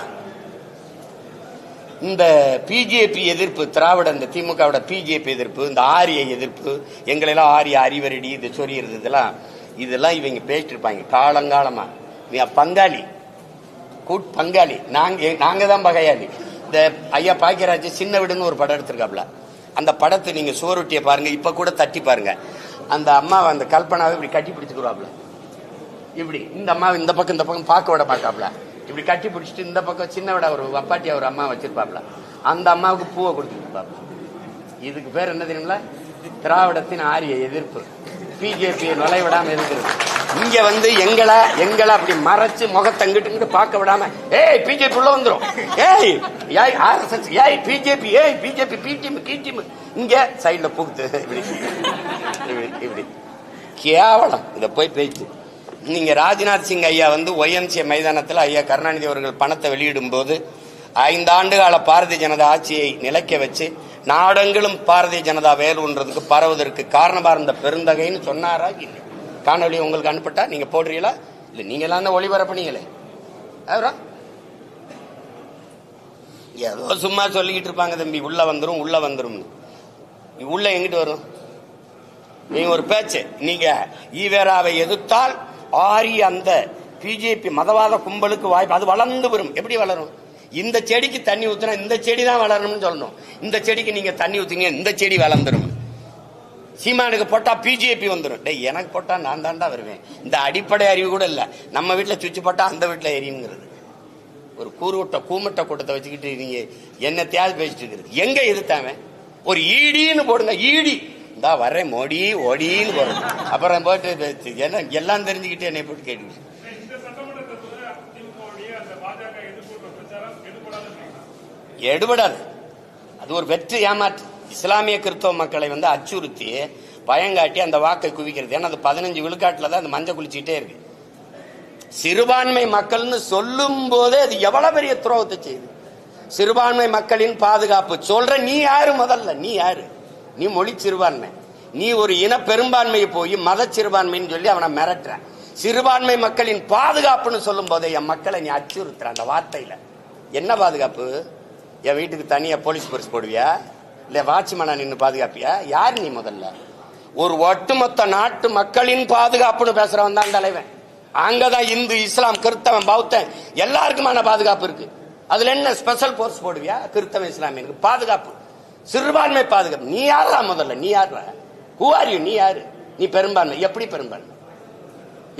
இந்த பிஜேபி எதிர்ப்பு, திராவிட இந்த திமுகவோட பிஜேபி எதிர்ப்பு, இந்த ஆரிய எதிர்ப்பு, எங்களெல்லாம் ஆரிய அறிவரடி இது சொறியறது, இதெல்லாம் இவங்க பேசிட்டு இருப்பாங்க காலங்காலமா. பங்காளி பங்காளி, நாங்க தான் பகையாளி. இந்த ஐயா பாக்கியராஜ் சின்ன வீடுன்னு ஒரு படம் எடுத்திருக்காப்ல. அந்த படத்தை நீங்க சுவரொட்டிய பாருங்க, இப்ப கூட தட்டி பாருங்க. அந்த அம்மாவை, அந்த கல்பனாவை இப்படி கட்டி பிடிச்சுக்கிறாப்ல. இப்படி இந்த அம்மா இந்த பக்கம் பார்க்க விட மாட்டாப்ல. இப்படி கட்டி பிடிச்சிட்டு இந்த பக்கம் சின்ன விட ஒரு அப்பாட்டியா ஒரு அம்மா வச்சிருப்பாப்ல. அந்த அம்மாவுக்கு பூவை கொடுத்துருப்பாப்ல. இதுக்கு பேர் என்ன தெரியுங்களா? திராவிடத்தின் ஆரிய எதிர்ப்பு. பிஜேபி நுழைவிடாம எதிர்க்கிறது. இங்க வந்து எங்களை அப்படி மறைச்சு முகத்தங்கிட்டு பார்க்க விடாம, ஏய் பிஜேபி உள்ள வந்துரும், ஏய் ஆர்எஸ்எஸ், ஏய் பிஜேபி, ஏய் பிஜேபி பி டீம் கி டீம், இங்க சைட்ல புகுத்து இப்படி கேவலம். இத போய் பேச்சு. நீங்க ராஜ்நாத் சிங் ஐயா வந்து ஒய்எம்சிஏ மைதானத்தில் ஐயா கருணாநிதி அவர்கள் பணத்தை வெளியிடும் போது 5 ஆண்டு கால பாரதிய ஜனதா ஆட்சியை நிலைக்க வச்சு நாடெங்கிலும் பாரதிய ஜனதா வேலுன்றதுக்கு பரவுவதற்கு காரணமா இருந்த பெருந்தகைன்னு சொன்னாரா? இல்லை. காணொலி உங்களுக்கு அனுப்பிட்டா நீங்க போடுறீங்களா? இல்ல, நீங்க எல்லாம் தான் ஒளிபரப்புனீங்களே. ஏதோ சும்மா சொல்லிக்கிட்டு இருப்பாங்க தம்பி, உள்ள வந்துரும் உள்ள வந்துரும். உள்ள எங்கிட்டு வரும்? நீங்க ஒரு பேச்சு, நீங்க ஈவேராவை எதிர்த்தால் ஆரிய அந்த பிஜேபி மதவாத கும்பலுக்கு வாய்ப்பு, அது வளர்ந்து வரும். எப்படி வளரும்? இந்த செடிக்கு தண்ணி ஊத்துனா இந்த செடி தான் வளரணும்னு சொல்லணும். இந்த செடிக்கு நீங்க தண்ணி ஊத்துங்க, இந்த செடி வளர்ந்துரும். சீமானுக்கு போட்டா பிஜேபி வந்துடும். டேய், எனக்கு போட்டா நான் தாண்டா வருவேன். இந்த அடிப்படை அறிவு கூட இல்ல. நம்ம வீட்டுல சுவிட்ச் போட்டா அந்த வீட்டுல எரியுங்கிறது. ஒரு கூமட்ட கூட்டத்தை வச்சுக்கிட்டு நீங்க என்ன தேவை பேசிட்டு இருக்கிறது. எங்க எதிர்த்தாம ஒரு ஈடின்னு போடுங்க. ஈடி இந்தா வர்றேன் மோடி ஓடின்னு போடுறது. அப்புறம் போட்டு என்ன எல்லாம் தெரிஞ்சுக்கிட்டு என்னை போட்டு கேட்டு எடுபடாது. அது ஒரு வெற்றி ஏமாற்று. இஸ்லாமிய கிறிஸ்தவ மக்களை வந்து அச்சுறுத்தி பயங்காட்டி அந்த வாக்கை குவிக்கிறது. ஏன்னா அது 15 விழுக்காட்டுல தான் அந்த மஞ்சள் குளிச்சுட்டே இருக்கு. சிறுபான்மை மக்கள்னு சொல்லும் போதே அது எவ்வளவு பெரிய துரோகத்தை செய்யுது. சிறுபான்மை மக்களின் பாதுகாப்பு சொல்ற நீ யாரு? முதல்ல நீ யாரு? நீ மொழி சிறுபான்மை. நீ ஒரு இன பெரும்பான்மையை போய் மத சிறுபான்மைன்னு சொல்லி அவனை மிரட்டுற. சிறுபான்மை மக்களின் பாதுகாப்புன்னு சொல்லும் போதே என் மக்களை நீ அச்சுறுத்துற. அந்த வார்த்தையில என்ன பாதுகாப்பு? என் வீட்டுக்கு தனியா போலீஸ் பரிசு போடுவியா? இல்ல வாட்ச்மேனா நின்று பாதுகாப்பியா? யார் நீ? முதல்ல ஒரு ஒட்டுமொத்த நாட்டு மக்களின் பாதுகாப்புன்னு பேசுறவன் தான் தலைவன். அங்கதான் இந்து, இஸ்லாம், கிறிஸ்தவன், பௌத்தன் எல்லாருக்குமான பாதுகாப்பு இருக்கு. அதுல என்ன ஸ்பெஷல் போர்ஸ் போடுவியா? கிறிஸ்தவ இஸ்லாமியனுக்கு பாதுகாப்பு, சிறுபான்மை பாதுகாப்பு. நீ யாரா? முதல்ல நீ யாரா? Who are you? நீ யாரு? நீ பெரும்பான்மை. எப்படி பெரும்பான்மை?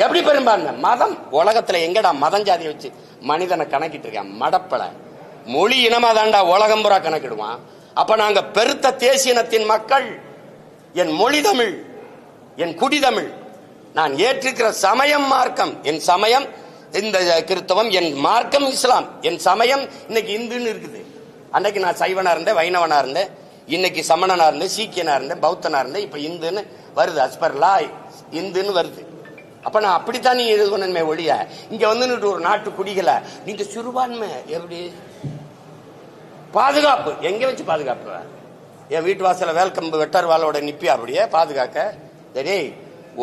எப்படி பெரும்பான்மை? மதம். உலகத்துல எங்கடா மதம் ஜாதியை வச்சு மனிதனை கணக்கிட்டு இருக்கான்? மடப்பல மொழி இனமா தாண்டா உலகம் பூரா கணக்கிடுவான். அப்ப நாங்க பெருத்த தேசியனத்தின் மக்கள். என் மொழி தமிழ், என் குடி தமிழ். நான் ஏற்றிருக்கிற சமயம் மார்க்கம். என் சமயம் இந்த கிறிஸ்தவம், என் மார்க்கம் இஸ்லாம், என் சமயம் இன்னைக்கு இந்துன்னு இருக்குது. அன்னைக்கு நான் சைவனா இருந்தேன், வைணவனா இருந்தேன், இன்னைக்கு சமணனா இருந்தேன், சீக்கியனா இருந்தேன், பௌத்தனா இருந்தேன், இப்ப இந்துன்னு வருது. அஸ்பர்லா இந்துன்னு வருது. அப்ப நான் அப்படித்தான் நீ இது பண்ணணுமே ஒழிய இங்க வந்து ஒரு நாட்டு குடிகளை நீங்க சிறுபான்மை எப்படி பாதுகாப்பு? எங்க வச்சு பாதுகாப்பு? என் வீட்டு வாசல வேல்கம்பு வெட்டர் வாளோட நிப்பி அப்படியே பாதுகாக்க? சரி,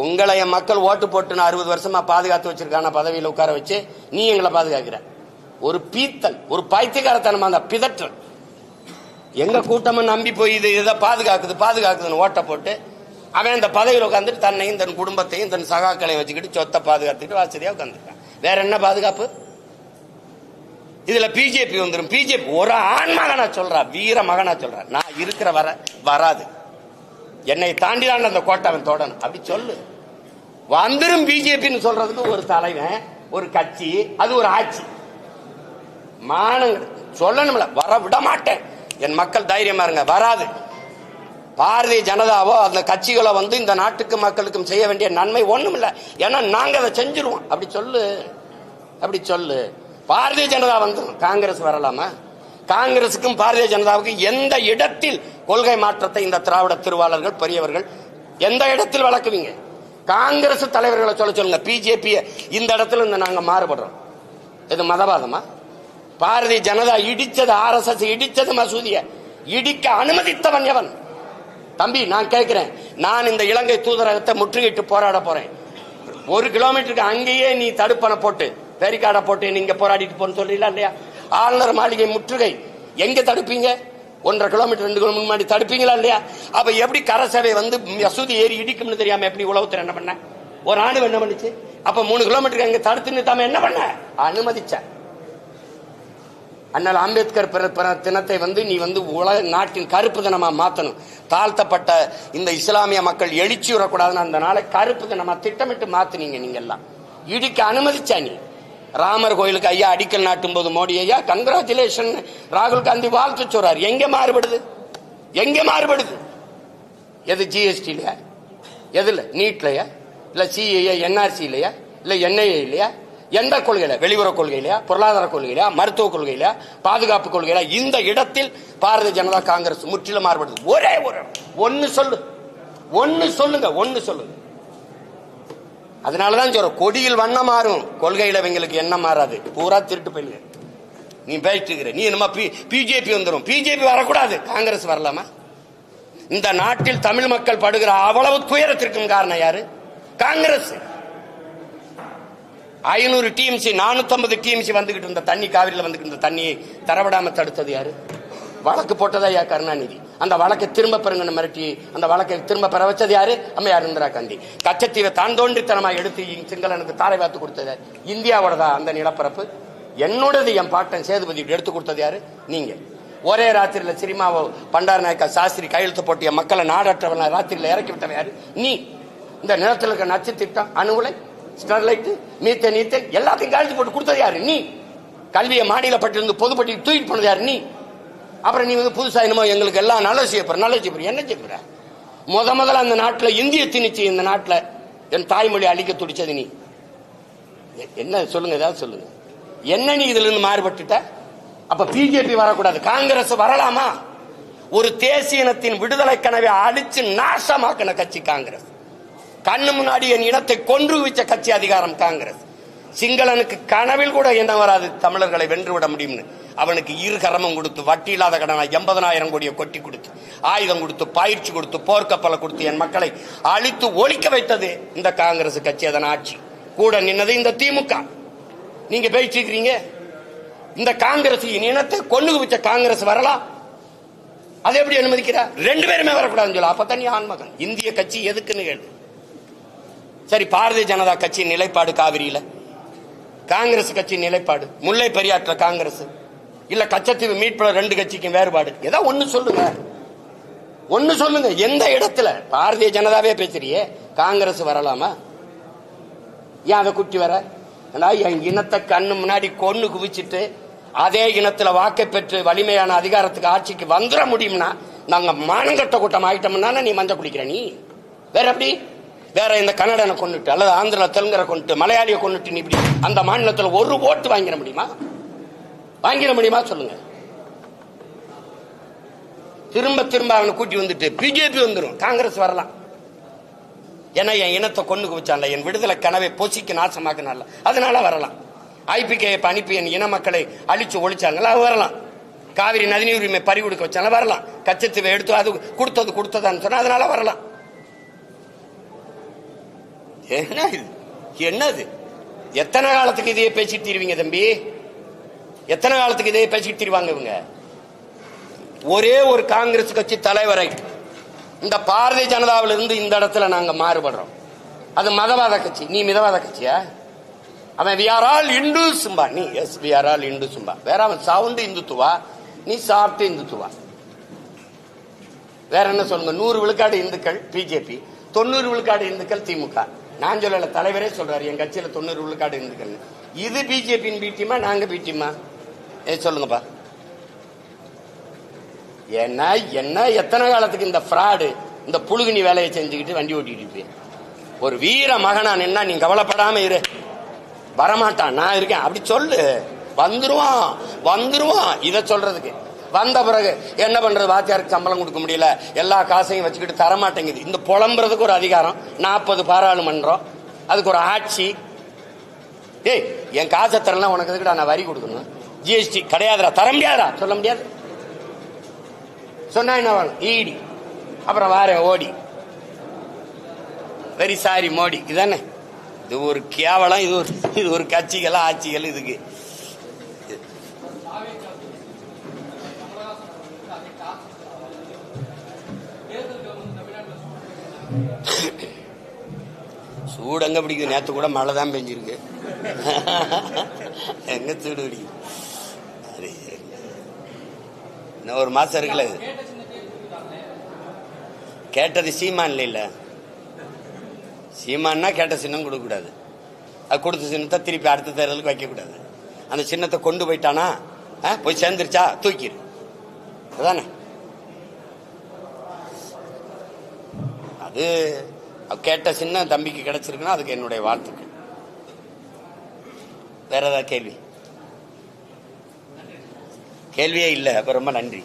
உங்களை என் மக்கள் ஓட்டு போட்டு 60 வருஷமா பாதுகாத்து வச்சிருக்கான பதவியில உட்கார வச்சு நீ எங்களை பாதுகாக்கிற. ஒரு பீத்தல், ஒரு பைத்தியக்காரத்தனமா அந்த பிதற்றல். எங்க கூட்டமும் நம்பி போய் இது இதை பாதுகாக்குதுன்னு ஓட்ட போட்டு அவன் இந்த பதவியில் உட்காந்துட்டு தன்னையும் தன் குடும்பத்தையும் தன் சகாக்களையும் வச்சுக்கிட்டு சொத்தை பாதுகாத்துட்டு வசதியா உட்காந்துருக்கான். வேற என்ன பாதுகாப்பு? இதுல பிஜேபி வந்துடும். பிஜேபி ஒரு ஆண் மகனா சொல்றா, வீர மகனா சொல்றா, நான் இருக்கிற வராது, என்னை தாண்டிதான் அந்த கோட்டை அவன் தொடணும் அப்படி சொல்லு. வந்துடும் பிஜேபின்னு சொல்றதுக்கு ஒரு தலைவன், ஒரு கட்சி, அது ஒரு ஆட்சி. மானங்க சொல்லணும்ல, வர விட மாட்டேன். என் மக்கள் தைரியமா இருங்க, வராது. பாரதிய ஜனதாவோ அந்த கட்சிகளோ வந்து இந்த நாட்டுக்கு மக்களுக்கும் செய்ய வேண்டிய நன்மை ஒண்ணும் இல்லை. ஏன்னா நாங்க அதை செஞ்சிருவோம். அப்படி சொல்லு. பாரதிய ஜனதா வந்து காங்கிரஸ் வரலாமா? காங்கிரசுக்கும் பாரதிய ஜனதாவுக்கும் எந்த இடத்தில் கொள்கை மாற்றத்தை இந்த திராவிட திருவாளர்கள் பெரியவர்கள் எந்த இடத்தில் வளர்க்குவீங்க? காங்கிரஸ் தலைவர்களை சொல்லுங்க. பிஜேபி இந்த இடத்துல நாங்க மாறுபடுறோம். இது மதவாதமா? பாரதிய ஜனதா இடிச்சது, RSS இடிச்சது, மசூதிய இடிக்க அனுமதித்தவன் எவன்? தம்பி, நான் கேட்கிறேன். நான் இந்த இலங்கை தூதரகத்தை முற்றுகையிட்டு போராட போறேன். 1 கிலோமீட்டருக்கு அங்கேயே நீ தடுப்பணை போட்டு பேரிக்காடை போட்டு நீங்க போராடிட்டு போன்னு சொல்றீங்களா இல்லையா? ஆளுநர் மாளிகை முற்றுகை எங்க தடுப்பீங்க? 1.5 கிலோமீட்டர் 2 கிலோமீட்டர் முன்னாடி தடுப்பீங்களா இல்லையா? அப்ப எப்படி கரசேவை வந்து மசூதி ஏறி இடிக்கும்னு தெரியாம எப்படி உளவுத்துறை என்ன பண்ண? ஒரு ஆணு என்ன பண்ணுச்சு? அப்ப 3 கிலோமீட்டருக்கு அங்க தடுத்து நிறுத்தாம என்ன பண்ண? அனுமதிச்ச. அண்ணல் அம்பேத்கர் தினத்தை வந்து நீ வந்து உலக நாட்டின் கருப்பு தினமா மாத்தணும். தாழ்த்தப்பட்ட இந்த இஸ்லாமிய மக்கள் எழுச்சி வரக்கூடாதுன்னு அந்த நாளை கருப்பு தினமா திட்டமிட்டு மாத்தினீங்க. நீங்க எல்லாம் இடிக்க அனுமதிச்சா. நீ ராமர் கோயிலுக்கு ஐயா அடிக்கல் நாட்டும் போது மோடி ஐயா கங்க்ராச்சுலேஷன் ராகுல் காந்தி வாழ்த்து சொல்றாரு. எங்க மாறுபடுது? எது ஜிஎஸ்டிலயா? எதுல? நீட்லயா? இல்ல சிஏ NRC இல்லையா? இல்ல NIA இல்லையா? எந்த கொள்கையில? வெளியுறவு கொள்கையிலையா? பொருளாதார கொள்கையிலையா? மருத்துவ கொள்கையிலையா? பாதுகாப்பு கொள்கையில? இந்த இடத்தில் பாரதிய ஜனதா காங்கிரஸ் முற்றிலும் மாறுபடுது. ஒரே ஒன்னு சொல்லுங்க. அதனாலதான் சொல்ற, கொடியில் வண்ணம் மாறும், கொள்கையில இவங்களுக்கு என்ன மாறாது. பூரா திருட்டு போயிடுங்க. நீ பேசிட்டு இருக்கிற, நீ என்னமா பிஜேபி வந்துடும். பிஜேபி வரக்கூடாது, காங்கிரஸ் வரலாமா? இந்த நாட்டில் தமிழ் மக்கள் படுகிற அவ்வளவு துயரத்திற்கும் காரணம் யாரு? காங்கிரஸ். 500 TMC 450 TMC வந்துகிட்டு இருந்த தண்ணி, காவிரியில் வந்துகிட்டு இருந்த தண்ணியை தரவிடாம தடுத்தது யாரு? வழக்கு போட்டதா யா கருணாநிதி. அந்த வழக்கை திரும்ப பெறுங்கன்னு மிரட்டி அந்த வழக்கை திரும்ப பெற வச்சது யாரு? அம்மையார் இந்திரா காந்தி. கச்சத்தீவை தான் தோன்றித்தனமா எடுத்து சிங்களனுக்கு தாரை வாத்து கொடுத்தது இந்தியாவோடதா? அந்த நிலப்பரப்பு என்னோடது, என் பாட்டன் சேதுபதி எடுத்து கொடுத்தது யாரு? நீங்க. ஒரே ராத்திரியில் சினிமாவை பண்டார நாயக்கா சாஸ்திரி கையெழுத்து போட்டிய மக்களை நாடற்றவன ராத்திரியில் இறக்கி விட்டவன் யாரு? நீ. இந்த நிலத்தில் இருக்க நச்சு திட்டம், அணுகுலை, ஸ்டெர்லைட், மீத்தேன், ஈத்தேன் எல்லாத்தையும் கையெழுத்து போட்டு கொடுத்தது யாரு? நீ. கல்வியை மாநில பட்டியலிருந்து பொதுப்பட்டி தூக்கிட்டு போனது யாரு? நீ. அப்புறம் நீ புதுசா என்னமோ எங்களுக்கு எல்லாம் நல்ல செய்யப்படுற என்ன செய்யப்படுற? முதல்ல அந்த நாட்டில் இந்திய திணிச்சு, இந்த நாட்டில் என் தாய்மொழி அழிக்க துடிச்சது நீ. என்ன சொல்லுங்க, ஏதாவது சொல்லுங்க. என்ன நீ இதுல இருந்து மாறுபட்டுட்ட? அப்ப பிஜேபி வரக்கூடாது, காங்கிரஸ் வரலாமா? ஒரு தேசிய இனத்தின் விடுதலை கனவை அழிச்சு நாசமாக்கின கட்சி காங்கிரஸ். கண்ணு முன்னாடி என் இனத்தை கொன்று வச்ச கட்சி அதிகாரம் காங்கிரஸ். சிங்களனுக்கு கனவில் கூட என்ன வராது தமிழர்களை வென்றுவிட முடியும்னு. அவனுக்கு இருகரமும் கொடுத்து, வட்டி இல்லாத கடனை 80,000 கோடியை கொட்டி கொடுத்து, ஆயுதம் கொடுத்து, பயிற்சி கொடுத்து, போர்க்கப்பலை கொடுத்து என் மக்களை அழித்து ஒழிக்க வைத்தது இந்த காங்கிரஸ் கட்சி. அதன் ஆட்சி கூட நின்னது இந்த திமுக. நீங்க பேசிட்டு இருக்கிறீங்க. இந்த காங்கிரஸ் இனத்தை கொண்டு வச்ச காங்கிரஸ் வரலாம், அதை எப்படி அனுமதிக்கிறார்? 2 பேருமே வரக்கூடாதுன்னு சொல்ல. அப்ப தனி ஆண்மகன். இந்திய கட்சி எதுக்குன்னு கேளு. சரி, பாரதிய ஜனதா கட்சி நிலைப்பாடு காவிரியில, காங்கிரஸ் கட்சி நிலைப்பாடு முல்லை பெரியாற்ற காங்கிரஸ் இல்ல கச்சத்தீவு மீட்புல 2 கட்சிக்கும் வேறுபாடு. ஏதாவது ஒண்ணு சொல்லுங்க, ஒண்ணு சொல்லுங்க. எந்த இடத்துல? பாரதிய ஜனதாவே பேசுறியே, காங்கிரஸ் வரலாமா? ஏன் அதை குட்டி வர? என் இனத்தை கண்ணு முன்னாடி கொன்னு குவிச்சிட்டு அதே இனத்துல வாக்கை பெற்று வலிமையான அதிகாரத்துக்கு ஆட்சிக்கு வந்துட முடியும்னா நாங்க மானங்கட்ட கூட்டம் ஆயிட்டோம்னா நீ மஞ்சள் குடிக்கிற. நீ வேற எப்படி? வேற இந்த கன்னடனை கொண்டுட்டு அல்லது ஆந்திரா தெலுங்கரை கொண்டுட்டு மலையாளியை கொண்டுட்டு நீ இப்படி அந்த மாநிலத்தில் ஒரு ஓட்டு வாங்கிட முடியுமா? வாங்கிட முடியுமா சொல்லுங்க. திரும்ப திரும்ப அவனை கூட்டி வந்துட்டு பிஜேபி வந்துடும், காங்கிரஸ் வரலாம். ஏன்னா என் இனத்தை கொண்டு குவிச்சான்ல, என் விடுதலை கனவை பொசிக்கு நாசமாக்கினால, அதனால வரலாம். ஐபிகே அனுப்பி என் இன மக்களை அழிச்சு ஒழிச்சாங்களா, வரலாம். காவிரி நதிநீர் உரிமை பறி கொடுக்க வச்சாங்க, வரலாம். கச்சத்தீவை எடுத்து அது கொடுத்ததான்னு சொன்னா அதனால வரலாம். என்னது? எத்தனை காலத்துக்கு இதையே பேசிட்டு தீருவீங்க தம்பி? எத்தனை காலத்துக்கு இதையே பேசிட்டு தீருவாங்க இவங்க? ஒரே ஒரு காங்கிரஸ் கட்சி தலைவரை இந்த பாரதிய ஜனதாவில் இருந்து இந்த இடத்துல நாங்க மாறுபடுறோம். அது மதவாத கட்சி. நீ மிதவாத கட்சியா? அவன் we are all Hindus சும்பா. நீ yes we are all Hindus சும்பா. வேற அவன் சவுண்ட் இந்துத்துவா, நீ சாப்பிட்டு இந்துத்துவா. வேற என்ன சொல்லுங்க? 100 விழுக்காடு இந்துக்கள் பிஜேபி, 90 விழுக்காடு இந்துக்கள் திமுக. நான் சொல்லல, தலைவரே சொல்றாரு என் கட்சியில 90 விழுக்காடு இந்துக்கள். இது பிஜேபியின் பீட்டியமா, நாங்க பீட்டியமா? சொல்லுங்கப்பா. என்ன என்ன எத்தனை காலத்துக்கு இந்த ஃப்ராடு, இந்த புழுகுனி வேலையை செஞ்சுக்கிட்டு வண்டி ஓட்டிட்டு இருப்பேன்? ஒரு வீர மகனா நின்னா நீ கவலைப்படாம இரு, வரமாட்டான், நான் இருக்கேன் அப்படி சொல்லு. வந்துருவான் வந்துருவான். இதை சொல்றதுக்கு வந்த பிறகு என்ன பண்றது? வாத்தியாருக்கு சம்பளம் கொடுக்க முடியல, எல்லா காசையும் வச்சுக்கிட்டு தரமாட்டேங்குது. இந்த புலம்புறதுக்கு ஒரு அதிகாரம், 40 பாராளுமன்றம், அதுக்கு ஒரு ஆட்சி. ஏய், என் காசை தரலாம், உனக்கு எதுக்குடா நான் வரி கொடுக்கணும்? ஜிஎஸ்டி கிடையாதுடா, தர முடியாதா? சொல்ல முடியாது. சொன்னா என்ன வேணும்? ஈடி. அப்புறம் வார ஓடி. Very sorry Modi. இதுதானே? இது ஒரு கேவலம். இது ஒரு கட்சிகள் ஆட்சிகள். இதுக்கு சூடு எங்க பிடிக்குது? நேற்று கூட மழை தான் பெஞ்சிருக்கு. எங்க சூடு பிடிக்கும்? இன்னும் ஒரு மாசம் இருக்குல்ல. கேட்டது சீமான் இல்ல, சீமான்னா கேட்ட சின்னம் கொடுக்க கூடாது. அது கொடுத்த சின்னத்தை திருப்பி அடுத்த தேர்தலுக்கு வைக்க கூடாது. அந்த சின்னத்தை கொண்டு போயிட்டானா போய் சேர்ந்துருச்சா தூக்கிடு. அதானே? அது கேட்ட சின்ன தம்பிக்கு கிடைச்சிருக்குன்னா அதுக்கு என்னுடைய வாழ்த்துக்கள். வேற ஏதாவது கேள்வியே இல்லை. அப்ப ரொம்ப நன்றி.